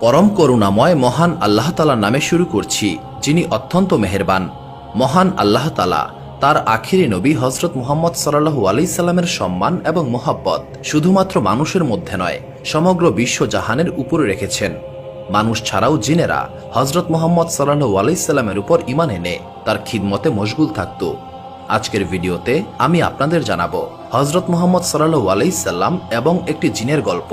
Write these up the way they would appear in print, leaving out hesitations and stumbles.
পরম করুণাময় মহান আল্লাহ তাআলার নামে শুরু করছি, যিনি অত্যন্ত মেহেরবান। মহান আল্লাহ তাআলা তার আখিরি নবী হযরত মুহাম্মদ সাল্লাল্লাহু আলাইহি সাল্লামের সম্মান এবং মোহাব্বত শুধুমাত্র মানুষের মধ্যে নয়, সমগ্র বিশ্ব জাহানের উপরে রেখেছেন। মানুষ ছাড়াও জিনেরা হযরত মুহাম্মদ সাল্লাল্লাহু আলাইহি সাল্লামের উপর ঈমান এনে তার খিদমতে মশগুল থাকত। আজকের ভিডিওতে আমি আপনাদের জানাবো হযরত মুহাম্মদ সাল্লাল্লাহু আলাইহি সাল্লাম এবং একটি জিনের গল্প,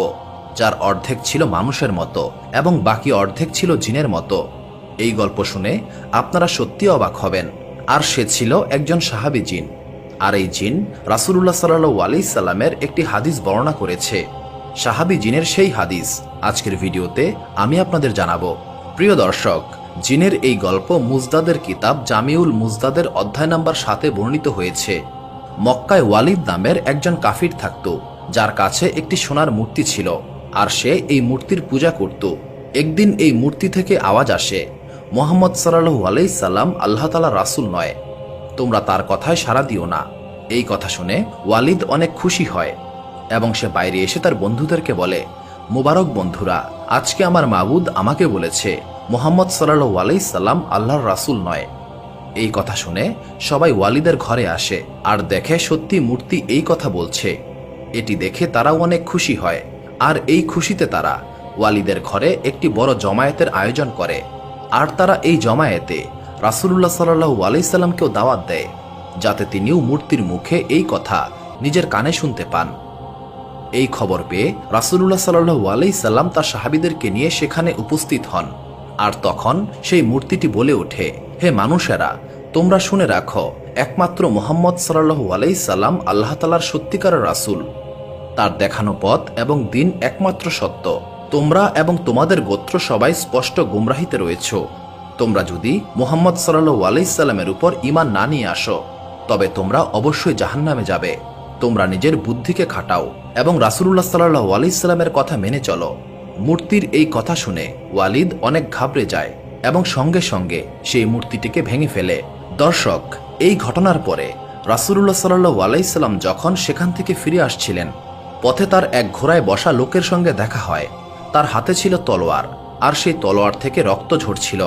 যার অর্ধেক ছিল মানুষের মতো এবং বাকি অর্ধেক ছিল জিনের মতো। এই গল্প শুনে আপনারা সত্যি অবাক হবেন। আর সে ছিল একজন সাহাবী জিন। আর এই জিন রাসূলুল্লাহ সাল্লাল্লাহু আলাইহি সাল্লামের একটি হাদিস বর্ণনা করেছে। সাহাবী জিনের সেই হাদিস আজকের ভিডিওতে আমি আপনাদের জানাবো। প্রিয় দর্শক, জিনের এই গল্প মুজদাদের কিতাব জামিউল মুজদাদের অধ্যায় নাম্বার 7-এ বর্ণিত হয়েছে। মক্কায় ওয়ালিদ নামের একজন কাফির থাকত, যার কাছে একটি সোনার মূর্তি ছিল, আর সে এই মূর্তির পূজা করত। একদিন এই মূর্তি থেকে আওয়াজ আসে, মুহাম্মদ সাল্লাল্লাহু আলাইহি সাল্লাম আল্লাহ তাআলার রাসূল নয়, তোমরা তার কথায় সাড়া দিও না। এই কথা শুনে ওয়ালিদ অনেক খুশি হয় এবং সে বাইরে এসে তার বন্ধুদেরকে বলে, মুবারক বন্ধুরা, আজকে আমার মাবুদ আমাকে বলেছে মুহাম্মদ সাল্লাল্লাহু আলাইহি সাল্লাম আল্লাহর রাসূল নয়। এই কথা শুনে সবাই ওয়ালিদের ঘরে আসে আর দেখে সত্যি মূর্তি এই কথা বলছে। এটি দেখে তারাও অনেক খুশি হয়, আর এই খুশিতে তারা ওয়ালিদের ঘরে একটি বড় জমায়েতের আয়োজন করে। আর তারা এই জমায়েতে রাসূলুল্লাহ সাল্লাল্লাহু আলাইহি সাল্লামকেও দাওয়াত দেয়, যাতে তিনিও মূর্তির মুখে এই কথা নিজের কানে শুনতে পান। এই খবর পেয়ে রাসূলুল্লাহ সাল্লাল্লাহু আলাইহি সাল্লাম তার সাহাবীদেরকে নিয়ে সেখানে উপস্থিত হন। আর তখন সেই মূর্তিটি বলে ওঠে, হে মানুষেরা, তোমরা শুনে রাখো, একমাত্র মুহাম্মদ সাল্লাল্লাহু আলাইহি সাল্লাম আল্লাহ তাআলার সত্যিকারের রাসূল। তার দেখানো পথ এবং দিন একমাত্র সত্য। তোমরা এবং তোমাদের গোত্র সবাই স্পষ্ট গুমরাহিতে রয়েছ। তোমরা যদি মুহাম্মদ সাল্লাল্লাহু আলাইহি সাল্লামের উপর ঈমান না নিয়ে আসো, তবে তোমরা অবশ্যই জাহান্নামে যাবে। তোমরা নিজের বুদ্ধিকে খাটাও এবং রাসূলুল্লাহ সাল্লাল্লাহু আলাইহি সাল্লামের কথা মেনে চলো। মূর্তির এই কথা শুনে ওয়ালিদ অনেক ঘাবড়ে যায় এবং সঙ্গে সঙ্গে সেই মূর্তিটিকে ভেঙে ফেলে। দর্শক, এই ঘটনার পরে রাসূলুল্লাহ সাল্লাল্লাহু আলাইহি সাল্লাম যখন সেখান থেকে ফিরে আসছিলেন, পথে তার এক ঘোড়ায় বসা লোকের সঙ্গে দেখা হয়। তার হাতে ছিল তলোয়ার, আর সেই তলোয়ার থেকে রক্ত ঝরছিল।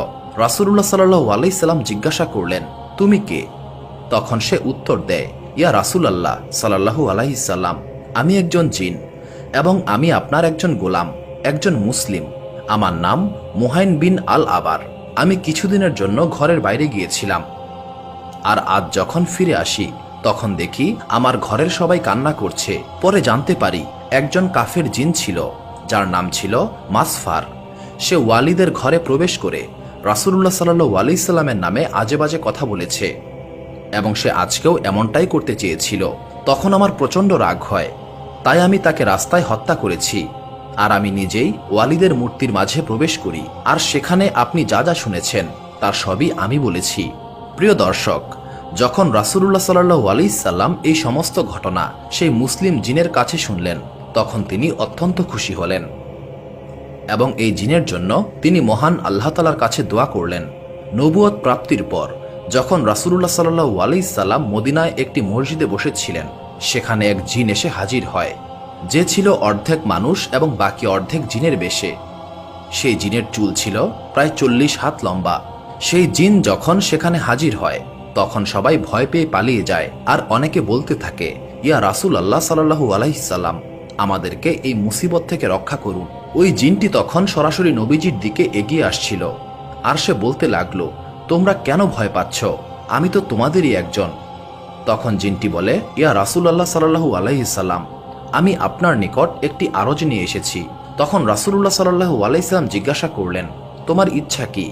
রাসূলুল্লাহ সাল্লাল্লাহু আলাইহি সাল্লাম জিজ্ঞাসা করলেন, তুমি কে? তখন সে উত্তর দেয়, ইয়া রাসূলুল্লাহ সাল্লাল্লাহু আলাইহি সাল্লাম, আমি একজন জিন এবং আমি আপনার একজন গোলাম, একজন মুসলিম। আমার নাম মুহাইন বিন আল আবার। আমি কিছুদিনের জন্য ঘরের বাইরে গিয়েছিলাম, আর আজ যখন ফিরে আসি তখন দেখি আমার ঘরের সবাই কান্না করছে। পরে জানতে পারি একজন কাফের জিন ছিল, যার নাম ছিল মাসফার। সে ওয়ালিদের ঘরে প্রবেশ করে রাসূলুল্লাহ সাল্লাল্লাহু আলাইহি সাল্লামের নামে আজেবাজে কথা বলেছে, এবং সে আজকেও এমনটাই করতে চেয়েছিল। তখন আমার প্রচণ্ড রাগ হয়, তাই আমি তাকে রাস্তায় হত্যা করেছি। আর আমি নিজেই ওয়ালিদের মূর্তির মাঝে প্রবেশ করি, আর সেখানে আপনি যা যা শুনেছেন তার সবই আমি বলেছি। প্রিয় দর্শক, যখন রাসূলুল্লাহ সাল্লাল্লাহু আলাইহি সাল্লাম এই সমস্ত ঘটনা সেই মুসলিম জিনের কাছে শুনলেন, তখন তিনি অত্যন্ত খুশি হলেন এবং এই জিনের জন্য তিনি মহান আল্লাহ তাআলার কাছে দোয়া করলেন। নবুয়ত প্রাপ্তির পর যখন রাসূলুল্লাহ সাল্লাল্লাহু আলাইহি সাল্লাম মদিনায় একটি মসজিদে বসেছিলেন, সেখানে এক জিন এসে হাজির হয়, যে ছিল অর্ধেক মানুষ এবং বাকি অর্ধেক জিনের বেশে। সেই জিনের চুল ছিল প্রায় 40 হাত লম্বা। সেই জিন যখন সেখানে হাজির হয়, তখন সবাই ভয় পেয়ে পালিয়ে যায়, আর অনেকে বলতে থাকে, ইয়া রাসূলুল্লাহ সাল্লাল্লাহু আলাইহি সাল্লাম, আমাদেরকে এই মুসিবত থেকে রক্ষা করুন। ওই জিনটি তখন সরাসরি নবীজির দিকে এগিয়ে আসছিল, আর সে বলতে লাগলো, তোমরা কেন ভয় পাচ্ছ? আমি তো তোমাদেরই একজন। তখন জিনটি বলে, ইয়া রাসূলুল্লাহ সাল্লাল্লাহু আলাইহি সাল্লাম, আমি আপনার নিকট একটি আরজ নিয়ে এসেছি। তখন রাসূলুল্লাহ সাল্লাল্লাহু আলাইহি সাল্লাম জিজ্ঞাসা করলেন, তোমার ইচ্ছা কি?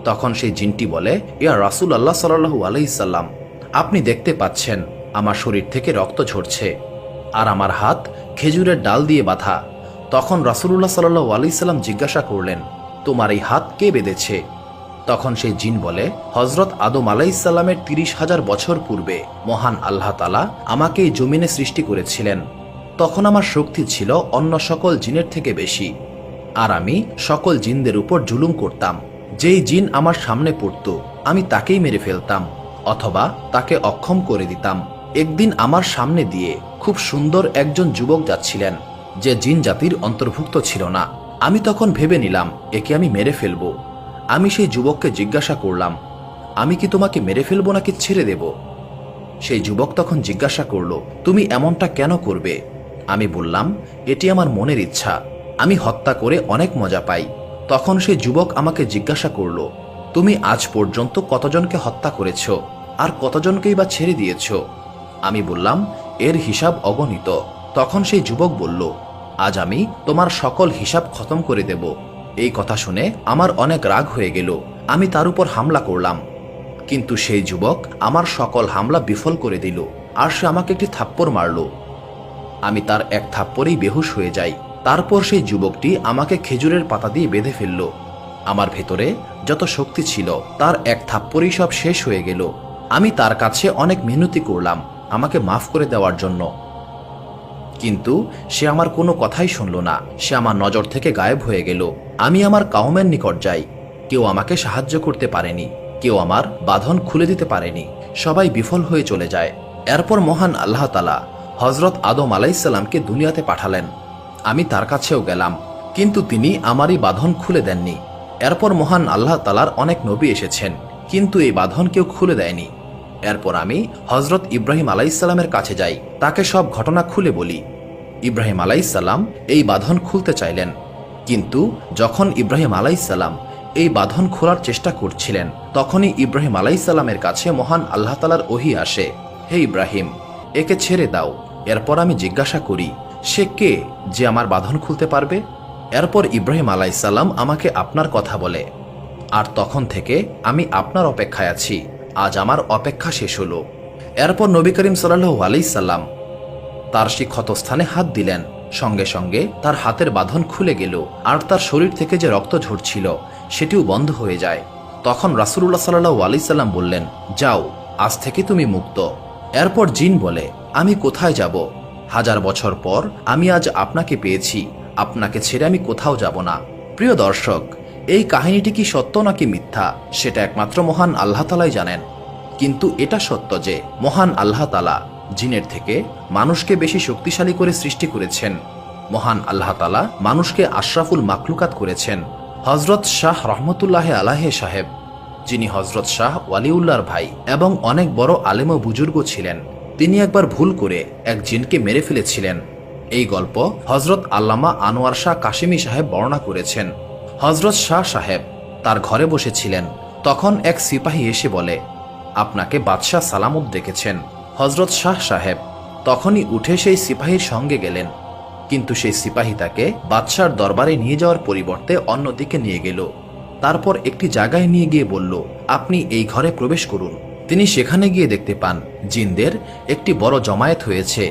তখন সেই জিনটি বলে, ইয়া রাসূলুল্লাহ সাল্লাল্লাহু আলাইহি সাল্লাম, আপনি দেখতে পাচ্ছেন আমার শরীর থেকে রক্ত ঝরছে, আর আমার হাত খেজুরের ডাল দিয়ে বাঁধা। তখন রাসূলুল্লাহ সাল্লাল্লাহু আলাইহি সাল্লাম জিজ্ঞাসা করলেন, তোমার এই হাত কে বেঁধেছে? তখন সেই জিন বলে, হযরত আদম আলাইহিস সালামের 30,000 বছর পূর্বে মহান আল্লাহ তাআলা আমাকে এই জমিনে সৃষ্টি করেছিলেন। তখন আমার শক্তি ছিল অন্য সকল জিনের থেকে বেশি, আর আমি সকল জিনদের উপর জুলুম করতাম। যেই জিন আমার সামনে পড়ত আমি তাকেই মেরে ফেলতাম অথবা তাকে অক্ষম করে দিতাম। একদিন আমার সামনে দিয়ে খুব সুন্দর একজন যুবক যাচ্ছিলেন, যে জিন জাতির অন্তর্ভুক্ত ছিল না। আমি তখন ভেবে নিলাম একে আমি মেরে ফেলব। আমি সেই যুবককে জিজ্ঞাসা করলাম, আমি কি তোমাকে মেরে ফেলবো নাকি ছেড়ে দেব? সেই যুবক তখন জিজ্ঞাসা করল, তুমি এমনটা কেন করবে? আমি বললাম, এটি আমার মনের ইচ্ছা, আমি হত্যা করে অনেক মজা পাই। তখন সেই যুবক আমাকে জিজ্ঞাসা করল, তুমি আজ পর্যন্ত কতজনকে হত্যা করেছ আর কতজনকেই বা ছেড়ে দিয়েছ? আমি বললাম, এর হিসাব অগণিত। তখন সেই যুবক বলল, আজ আমি তোমার সকল হিসাব খতম করে দেব। এই কথা শুনে আমার অনেক রাগ হয়ে গেল। আমি তার উপর হামলা করলাম, কিন্তু সেই যুবক আমার সকল হামলা বিফল করে দিল আর সে আমাকে একটি থাপ্পড় মারল। আমি তার এক থাপ্পড়েই বেহুশ হয়ে যাই। তারপর সেই যুবকটি আমাকে খেজুরের পাতা দিয়ে বেঁধে ফেলল। আমার ভেতরে যত শক্তি ছিল তার এক থাপ্পড়েই সব শেষ হয়ে গেল। আমি তার কাছে অনেক মিনতি করলাম আমাকে মাফ করে দেওয়ার জন্য, কিন্তু সে আমার কোনো কথাই শুনল না। সে আমার নজর থেকে গায়েব হয়ে গেল। আমি আমার কাউমের নিকট যাই, কেউ আমাকে সাহায্য করতে পারেনি, কেউ আমার বাঁধন খুলে দিতে পারেনি, সবাই বিফল হয়ে চলে যায়। এরপর মহান আল্লাহ তাআলা হযরত আদম আলাইহিসসালামকে দুনিয়াতে পাঠালেন। আমি তার কাছেও গেলাম, কিন্তু তিনি আমারই বাঁধন খুলে দেননি। এরপর মহান আল্লাহ তাআলার অনেক নবী এসেছেন, কিন্তু এই বাঁধন কেউ খুলে দেয়নি। এরপর আমি হযরত ইব্রাহিম আলাইহিসসালামের কাছে যাই, তাকে সব ঘটনা খুলে বলি। ইব্রাহিম আলাইহিসসালাম এই বাঁধন খুলতে চাইলেন, কিন্তু যখন ইব্রাহিম আলাইহিসসালাম এই বাঁধন খোলার চেষ্টা করছিলেন, তখনই ইব্রাহিম আলাইহিসসালামের কাছে মহান আল্লাহ তাআলার ওহী আসে, হে ইব্রাহিম, একে ছেড়ে দাও। এরপর আমি জিজ্ঞাসা করি, সে কে যে আমার বাঁধন খুলতে পারবে? এরপর ইব্রাহিম আলাইহিসসালাম আমাকে আপনার কথা বলে, আর তখন থেকে আমি আপনার অপেক্ষায় আছি। আজ আমার অপেক্ষা শেষ হলো। এরপর নবী করিম সাল্লাল্লাহু আলাইহি সাল্লাম তার সেই ক্ষতস্থানে হাত দিলেন, সঙ্গে সঙ্গে তার হাতের বাঁধন খুলে গেল আর তার শরীর থেকে যে রক্ত ঝরছিল সেটিও বন্ধ হয়ে যায়। তখন রাসূলুল্লাহ সাল্লাল্লাহু আলাইহি সাল্লাম বললেন, যাও, আজ থেকে তুমি মুক্ত। এরপর জিন বলে, আমি কোথায় যাব? 1000 বছর পর আমি আজ আপনাকে পেয়েছি, আপনাকে ছেড়ে আমি কোথাও যাব না। প্রিয় দর্শক, এই কাহিনীটি কি সত্য নাকি মিথ্যা সেটা একমাত্র মহান আল্লাহ তাআলাই জানেন, কিন্তু এটা সত্য যে মহান আল্লাহ তাআলা জিনের থেকে মানুষকে বেশি শক্তিশালী করে সৃষ্টি করেছেন। মহান আল্লাহ তাআলা মানুষকে আশরাফুল মাখলুকাত করেছেন। হযরত শাহ রহমতুল্লাহ আলাইহি সাহেব, যিনি হযরত শাহ ওয়ালিউল্লাহর ভাই এবং অনেক বড় আলেম ও বুজুর্গ ছিলেন, তিনি একবার ভুল করে এক জিনকে মেরে ফেলেছিলেন। এই গল্প হযরত আল্লামা আনোয়ার শাহ কাশিমি সাহেব বর্ণনা করেছেন। হযরত শাহ সাহেব তার ঘরে বসেছিলেন, তখন এক সিপাহী এসে বলে, আপনাকে বাদশাহ সালামত ডেকেছেন। হযরত শাহ সাহেব তখনই উঠে সেই সিপাহীর সঙ্গে গেলেন, কিন্তু সেই সিপাহী তাকে বাদশার দরবারে নিয়ে যাওয়ার পরিবর্তে অন্যদিকে নিয়ে গেল। তারপর একটি জায়গায় নিয়ে গিয়ে বলল, আপনি এই ঘরে প্রবেশ করুন। তিনি সেখানে গিয়ে দেখতে পান জিনদের একটি বড় জমায়েত হয়েছে,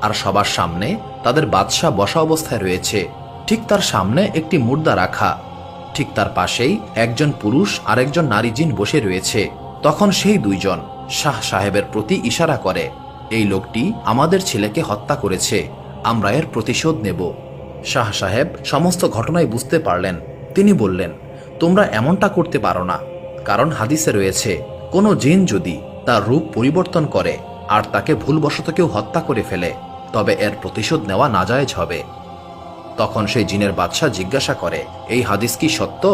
আর সবার সামনে তাদের বাদশাহ বসা অবস্থায় রয়েছে। ঠিক তার সামনে একটি মুর্দা রাখা, ঠিক তার পাশেই একজন পুরুষ আর একজন নারী জিন বসে রয়েছে। তখন সেই দুইজন শাহ সাহেবের প্রতি ইশারা করে, এই লোকটি আমাদের ছেলেকে হত্যা করেছে, আমরা এর প্রতিশোধ নেব। শাহ সাহেব সমস্ত ঘটনায় বুঝতে পারলেন। তিনি বললেন, তোমরা এমনটা করতে পারো না, কারণ হাদিসে রয়েছে কোনো জিন যদি তার রূপ পরিবর্তন করে আর তাকে ভুলবশত কেউ হত্যা করে ফেলে, তবে এর প্রতিশোধ নেওয়া নাজায়েজ হবে। তখন সেই জিনের বাদশাহ জিজ্ঞাসা করে, এই হাদিস কি সত্য?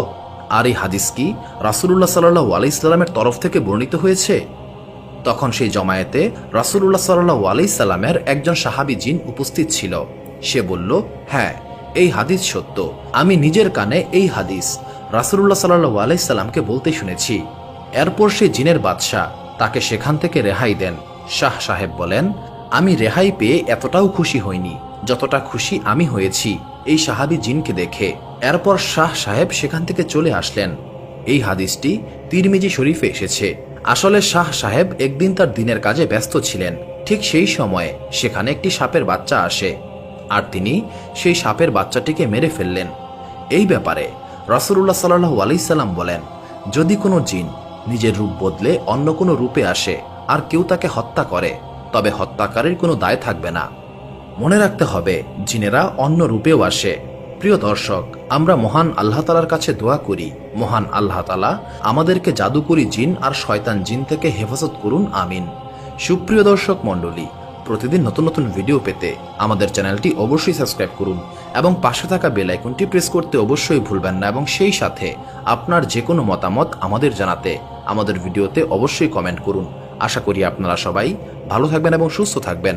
আর এই হাদিস কি রাসূলুল্লাহ সাল্লাল্লাহু আলাইহি সাল্লামের তরফ থেকে বর্ণিত হয়েছে? তখন সেই জমায়েতে রাসূলুল্লাহ সাল্লাল্লাহু আলাইহি সাল্লামের একজন সাহাবী জিন উপস্থিত ছিল। সে বলল, হ্যাঁ, এই হাদিস সত্য, আমি নিজের কানে এই হাদিস রাসূলুল্লাহ সাল্লাল্লাহু আলাইহি সাল্লামকে বলতে শুনেছি। এরপর সেই জিনের বাদশাহ তাকে সেখান থেকে রেহাই দেন। শাহ সাহেব বলেন, আমি রেহাই পেয়ে এতটাও খুশি হইনি যতটা খুশি আমি হয়েছি এই সাহাবী জিনকে দেখে। এরপর শাহ সাহেব সেখান থেকে চলে আসলেন। এই হাদিসটি তিরমিজি শরীফে এসেছে। আসলে শাহ সাহেব একদিন তার দিনের কাজে ব্যস্ত ছিলেন। ঠিক সেই সময়ে সেখানে একটি সাপের বাচ্চা আসে, আর তিনি সেই সাপের বাচ্চাটিকে মেরে ফেললেন। এই ব্যাপারে রাসূলুল্লাহ সাল্লাল্লাহু আলাইহি সাল্লাম বলেন, যদি কোনো জিন নিজের রূপ বদলে অন্য কোনো রূপে আসে আর কেউ তাকে হত্যা করে, তবে হত্যাকারীর কোনো দায় থাকবে না। মনে রাখতে হবে, জিনেরা অন্য রূপেও আসে। প্রিয় দর্শক, আমরা মহান আল্লাহ তাআলার কাছে দোয়া করি, মহান আল্লাহ তাআলা আমাদেরকে জাদুকরী জিন আর শয়তান জিন থেকে হেফাজত করুন, আমিন। সুপ্রিয় দর্শক মণ্ডলী, প্রতিদিন নতুন নতুন ভিডিও পেতে আমাদের চ্যানেলটি অবশ্যই সাবস্ক্রাইব করুন এবং পাশে থাকা বেল আইকনটি প্রেস করতে অবশ্যই ভুলবেন না, এবং সেই সাথে আপনার যে কোনো মতামত আমাদের জানাতে আমাদের ভিডিওতে অবশ্যই কমেন্ট করুন। আশা করি আপনারা সবাই ভালো থাকবেন এবং সুস্থ থাকবেন।